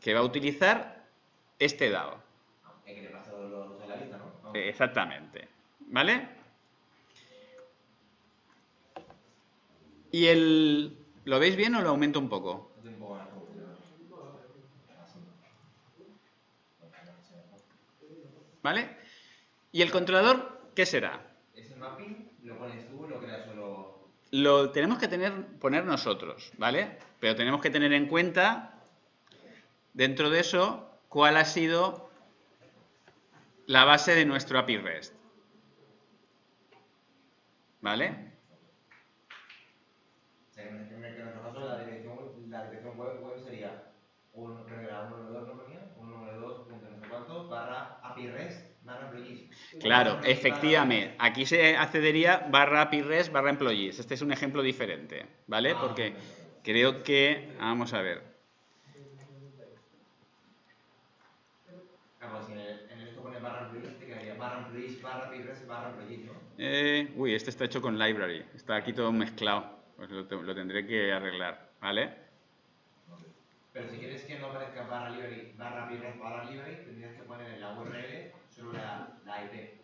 que va a utilizar este DAO. Hay que le pasar los a la lista, ¿no? Exactamente, ¿vale? Y ¿lo veis bien o lo aumento un poco? ¿Vale? ¿Y el controlador qué será? Ese mapping lo pones tú, lo creas solo. Lo tenemos que poner nosotros, ¿vale? Pero tenemos que tener en cuenta, dentro de eso, cuál ha sido la base de nuestro API REST. ¿Vale? O sea, en nuestro caso la dirección web sería 192.no.2.no cuánto /API REST /employees. Claro, efectivamente. Aquí se accedería /API REST /employees. Este es un ejemplo diferente, ¿vale? Porque creo que... Vamos a ver. Claro, si en el esto pone /employees, te quedaría /employees /API REST /employees, ¿no? Uy, este está hecho con library. Está aquí todo mezclado. Pues lo tendré que arreglar, ¿vale? Pero si quieres que no aparezca /library /API REST /library, tendrías que poner en la URL solo la IP.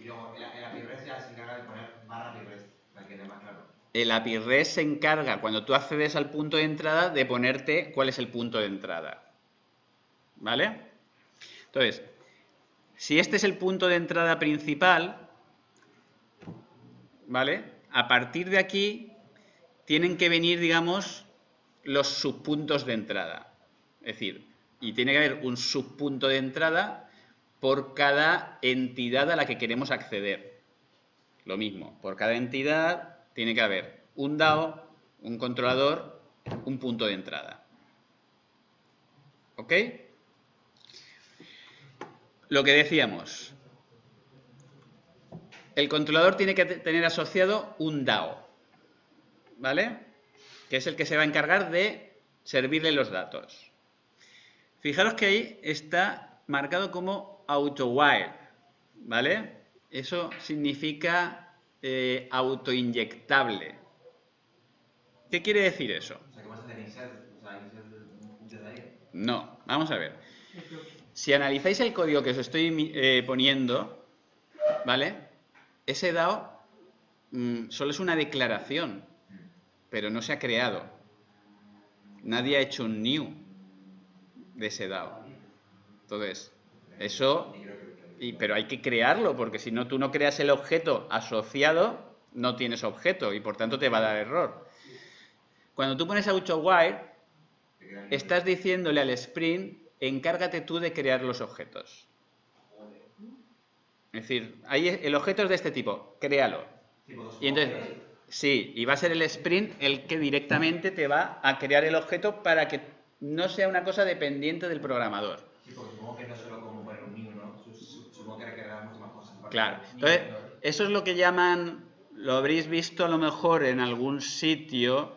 Y luego el API REST ya se encarga de poner /API REST, para que quede más claro. El API REST se encarga, cuando tú accedes al punto de entrada, de ponerte cuál es el punto de entrada. ¿Vale? Entonces, si este es el punto de entrada principal, ¿vale? A partir de aquí tienen que venir, digamos, los subpuntos de entrada. Es decir, y tiene que haber un subpunto de entrada por cada entidad a la que queremos acceder. Lo mismo, por cada entidad tiene que haber un DAO, un controlador, un punto de entrada. ¿Ok? Lo que decíamos, el controlador tiene que tener asociado un DAO, ¿vale? Que es el que se va a encargar de servirle los datos. Fijaros que ahí está marcado como AutoWire, ¿vale? Eso significa autoinyectable. ¿Qué quiere decir eso? O sea, ¿qué vas a hacer? ¿Insert? O sea, insert desde ahí. No, vamos a ver. Si analizáis el código que os estoy poniendo, ¿vale? Ese DAO solo es una declaración, pero no se ha creado. Nadie ha hecho un new de ese DAO. Entonces, eso... pero hay que crearlo, porque si no, tú no creas el objeto asociado, no tienes objeto y por tanto te va a dar error. Cuando tú pones AutoWire, estás diciéndole al Spring, encárgate tú de crear los objetos. Es decir, ahí el objeto es de este tipo, créalo. Y entonces, sí, y va a ser el Spring el que directamente te va a crear el objeto para que no sea una cosa dependiente del programador. Sí, porque supongo que no es solo como poner un new, ¿no? Supongo que hay que crear muchas más cosas. Claro. Entonces, eso es lo que llaman, lo habréis visto a lo mejor en algún sitio,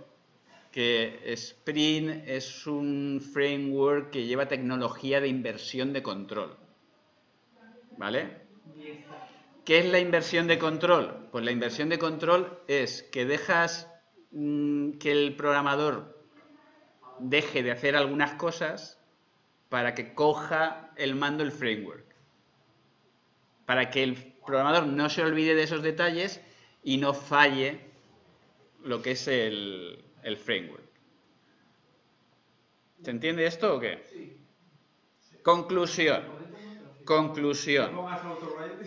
que Spring es un framework que lleva tecnología de inversión de control. ¿Vale? ¿Qué es la inversión de control? Pues la inversión de control es que dejas que el programador deje de hacer algunas cosas para que coja el mando el framework. Para que el programador no se olvide de esos detalles y no falle lo que es el framework. ¿Se entiende esto o qué? Sí. Conclusión.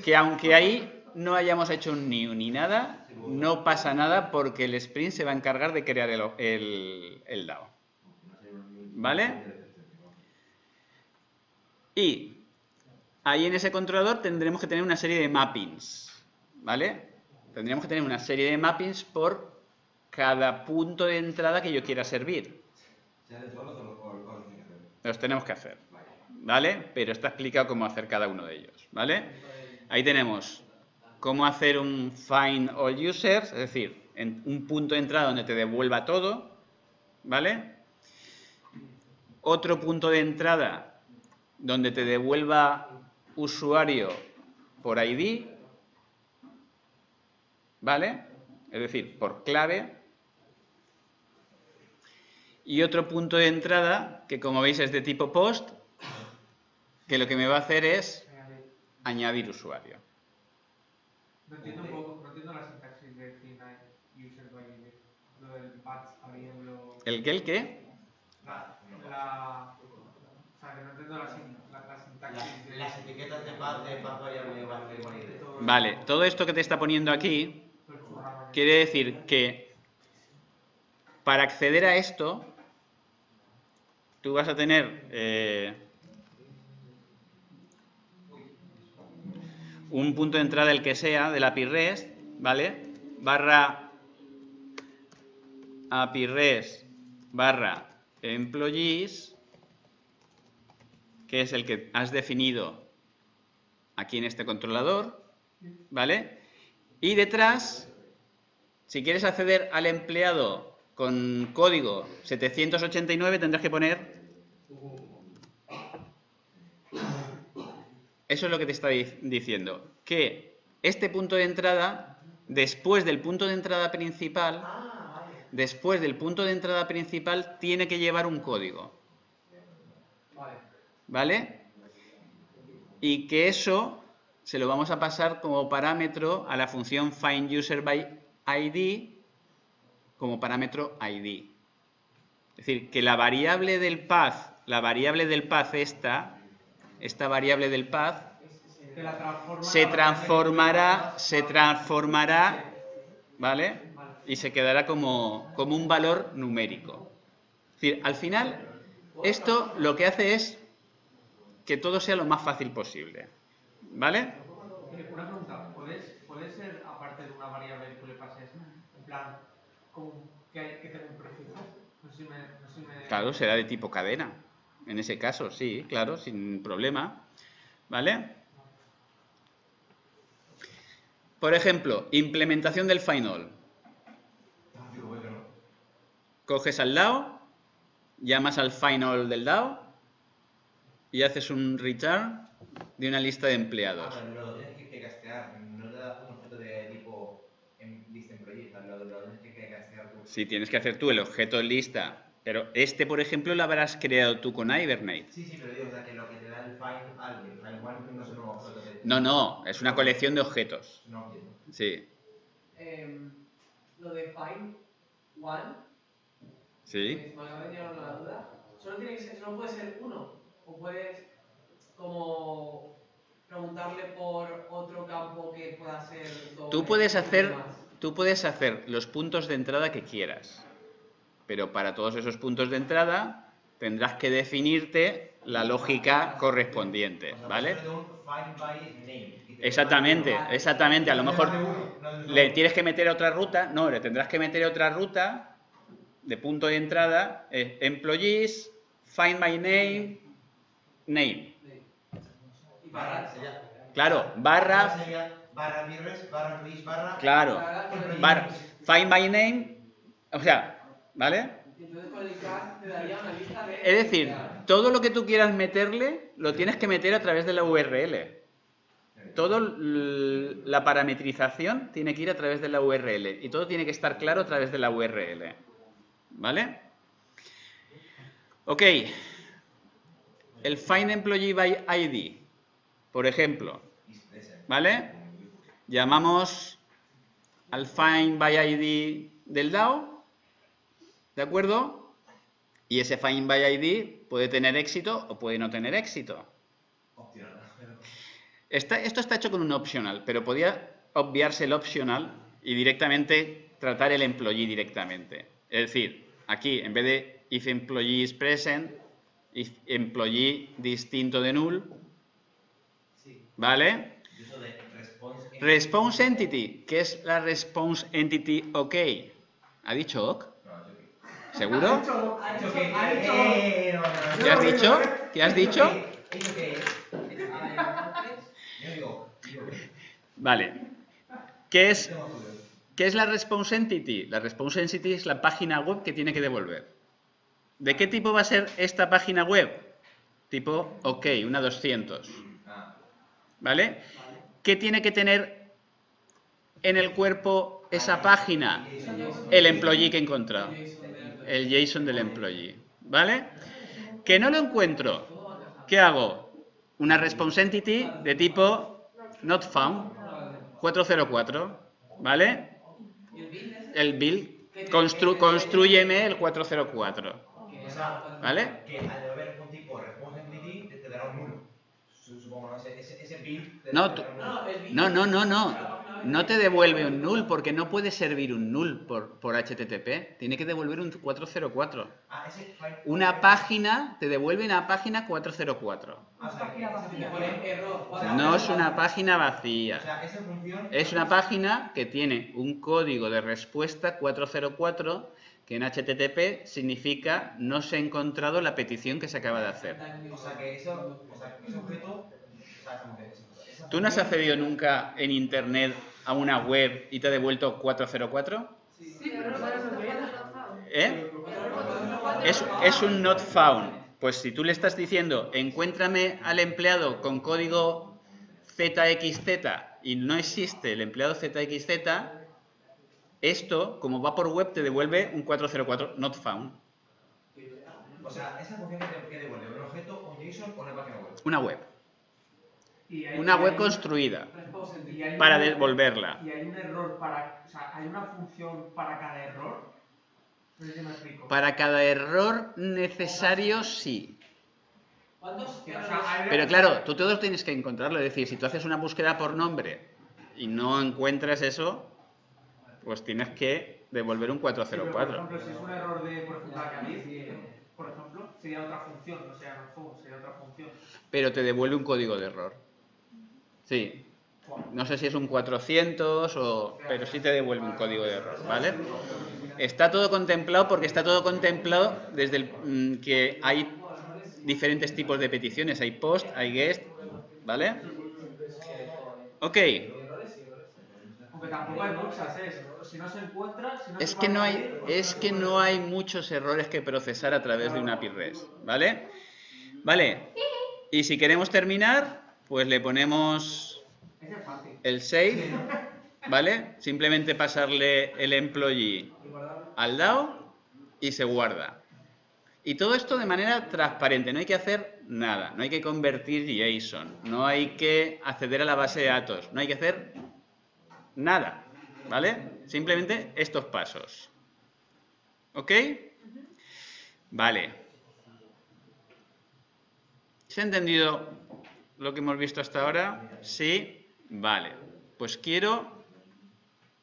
Que aunque ahí no hayamos hecho un new ni nada, no pasa nada porque el Spring se va a encargar de crear el DAO. ¿Vale? Y ahí en ese controlador tendremos que tener una serie de mappings. ¿Vale? Tendremos que tener una serie de mappings por cada punto de entrada que yo quiera servir. Los tenemos que hacer. ¿Vale? Pero está explicado cómo hacer cada uno de ellos. ¿Vale? Ahí tenemos cómo hacer un find all users, es decir, en un punto de entrada donde te devuelva todo. ¿Vale? Otro punto de entrada donde te devuelva usuario por ID. ¿Vale? Es decir, por clave. Y otro punto de entrada, que como veis es de tipo post, que lo que me va a hacer es añadir usuario. No entiendo la sintaxis de find user by ID. Lo del path variable. ¿El qué? ¿El qué? O sea, que no entiendo la sintaxis de... Las etiquetas de path variable ID. Vale, todo esto que te está poniendo aquí quiere decir que para acceder a esto tú vas a tener un punto de entrada, el que sea, del API REST, ¿vale? Barra API REST barra employees, que es el que has definido aquí en este controlador, ¿vale? Y detrás, si quieres acceder al empleado con código 789, tendrás que poner... Eso es lo que te está diciendo, que este punto de entrada, después del punto de entrada principal, tiene que llevar un código. ¿Vale? Y que eso se lo vamos a pasar como parámetro a la función findUserById como parámetro ID. Es decir, que la variable del path esta, esta variable del path Que la transforma se en la transformará, ¿vale? Vale. Y se quedará como un valor numérico. Es decir, al final, esto lo que hace es que todo sea lo más fácil posible, ¿vale? Una pregunta, ¿puede ser aparte de una variable que tú le pases, en plan, que tenga un prefijo? No sé si me... Claro, será de tipo cadena. En ese caso, sí, claro, sin problema, ¿vale? Por ejemplo, implementación del final. Coges al DAO, llamas al final del DAO y haces un return de una lista de empleados. Lo tienes que castear, no te da un objeto de tipo lista employee, lo tienes que castear tú. Sí, tienes que hacer tú el objeto lista, pero este, por ejemplo, lo habrás creado tú con Hibernate. Sí, pero digo, o sea, que lo que te da el find algo, el find one no es un nuevo objeto de... No, es una colección de objetos. No entiendo. Sí. Lo de find one, Sí. me acaba de llegar la duda. Solo puede ser uno, o puedes como preguntarle por otro campo que pueda ser doble. Tú puedes hacer los puntos de entrada que quieras, pero para todos esos puntos de entrada tendrás que definirte la lógica correspondiente, ¿vale? Exactamente. A lo mejor le tienes que meter otra ruta, no, le tendrás que meter otra ruta de punto de entrada, employees, find my name, name. Claro, barra, birres, barra Luis, barra... claro, barra, find my name, o sea, ¿vale? Entonces con el cast te daría una lista de... Es decir, todo lo que tú quieras meterle, lo tienes que meter a través de la URL. Toda la parametrización tiene que ir a través de la URL y todo tiene que estar claro a través de la URL. ¿Vale? Ok. El find employee by ID, por ejemplo. ¿Vale? Llamamos al find by ID del DAO, ¿de acuerdo? Y ese find by ID puede tener éxito o puede no tener éxito. Esto está hecho con un optional, pero podía obviarse el optional y directamente tratar el employee directamente. Es decir, aquí en vez de if employee is present, if employee distinto de null, ¿vale? Response entity, ¿qué es la response entity OK? ¿Ha dicho OK? ¿Seguro? ¿Qué has dicho? ¿Qué has dicho? Vale. ¿Qué es la response entity? La response entity es la página web que tiene que devolver. ¿De qué tipo va a ser esta página web? Tipo OK, una 200. ¿Vale? ¿Qué tiene que tener en el cuerpo esa página? El employee que he encontrado. El JSON del employee. ¿Vale? Que no lo encuentro. ¿Qué hago? Una response entity de tipo not found 404. ¿Vale? El build. Construyeme el 404. ¿Vale? Que al haber un tipo response entity te dará un nulo. Supongo, ¿no? Ese build... No. No te devuelve un null porque no puede servir un null por HTTP. Tiene que devolver un 404. Una página te devuelve una página 404. No es una página vacía. Es una página que tiene un código de respuesta 404 que en HTTP significa no se ha encontrado la petición que se acaba de hacer. O sea que ese objeto... ¿Tú no has accedido nunca en internet a una web y te ha devuelto 404? Sí, pero no sabes lo que era. ¿Eh? Es un not found. Pues si tú le estás diciendo, encuéntrame al empleado con código ZXZ y no existe el empleado ZXZ, esto, como va por web, te devuelve un 404 not found. O sea, ¿esa función que devuelve un objeto, un JSON o una página web? Una web. Una web construida para devolverla. Y hay un error para... O sea, hay una función para cada error. No sé si me explico. Para cada error necesario, sí. ¿Cuántos Que, o errores? sea, hay- Pero claro, tú todos tienes que encontrarlo. Es decir, si tú haces una búsqueda por nombre y no encuentras eso, pues tienes que devolver un Sí, pero, por 404. ejemplo, si es un error de, por ejemplo, Acadis, por ejemplo, sería otra función, no sea no phone, sería otra función. Pero te devuelve un código de error. Sí. No sé si es un 400 o... pero sí te devuelve un código de error, ¿vale? Está todo contemplado porque está todo contemplado desde el que hay diferentes tipos de peticiones. Hay post, hay guest, ¿vale? Ok. Aunque tampoco hay muchas, si no se encuentra, si no Es se que va a no hay, añadir, pues es que no hay muchos errores que procesar a través de un API REST, ¿vale? Vale. Y si queremos terminar, pues le ponemos Ese es fácil. el save, ¿vale? Simplemente pasarle el employee al DAO y se guarda. Y todo esto de manera transparente, no hay que hacer nada, no hay que convertir JSON, no hay que acceder a la base de datos, no hay que hacer nada, ¿vale? Simplemente estos pasos. ¿Ok? Vale. ¿Se ha entendido lo que hemos visto hasta ahora? Sí. Vale. Pues quiero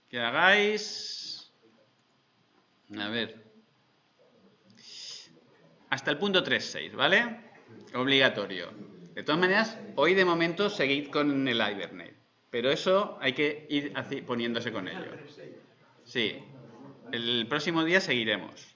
que hagáis... A ver. Hasta el punto 3.6, ¿vale? Obligatorio. De todas maneras, hoy de momento seguid con el Hibernate. Pero eso hay que ir poniéndose con ello. Sí. El próximo día seguiremos.